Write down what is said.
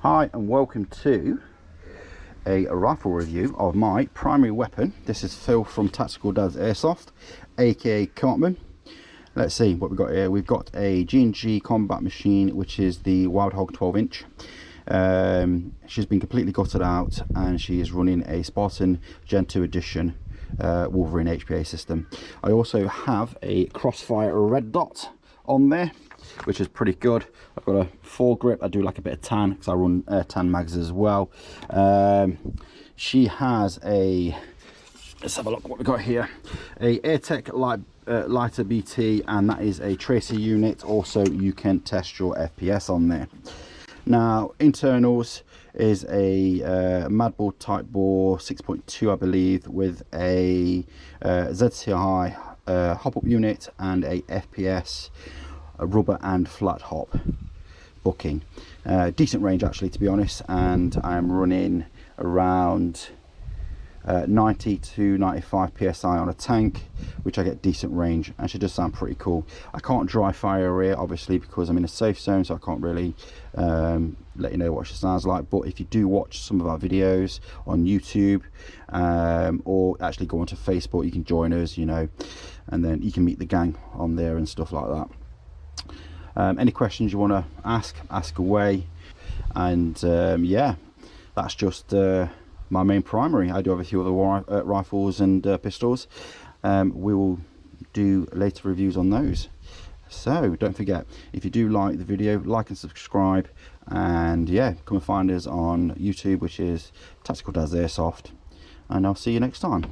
Hi and welcome to a rifle review of my primary weapon. This is Phil from Tactical Dad's Airsoft, aka Cartman. Let's see what we've got here. We've got a G&G combat machine, which is the Wildhog 12-inch. She's been completely gutted out and she is running a Spartan Gen 2 edition Wolverine HPA system. I also have a Crossfire red dot on there, which is pretty good. I've got a foregrip. I do like a bit of tan because I run tan mags as well. She has a, let's have a look what we got here, a Airtech lighter BT, and that is a tracer unit. Also you can test your FPS on there. Now internals is a Madball type bore 6.2 I believe, with a ZCI hop-up unit and a FPS rubber and flat hop booking. Decent range actually, to be honest, and I'm running around 90 to 95 psi on a tank, which I get decent range, and she does sound pretty cool. I can't dry fire her obviously because I'm in a safe zone, so I can't really let you know what she sounds like. But if you do watch some of our videos on YouTube, or actually go onto Facebook, you can join us, you know, and then you can meet the gang on there and stuff like that. Any questions you want to ask away. And yeah, that's just my main primary. I do have a few other rifles and pistols. We will do later reviews on those. So don't forget, if you do like the video, like and subscribe, and yeah, come and find us on YouTube, which is Tactical Dad's Airsoft, and I'll see you next time.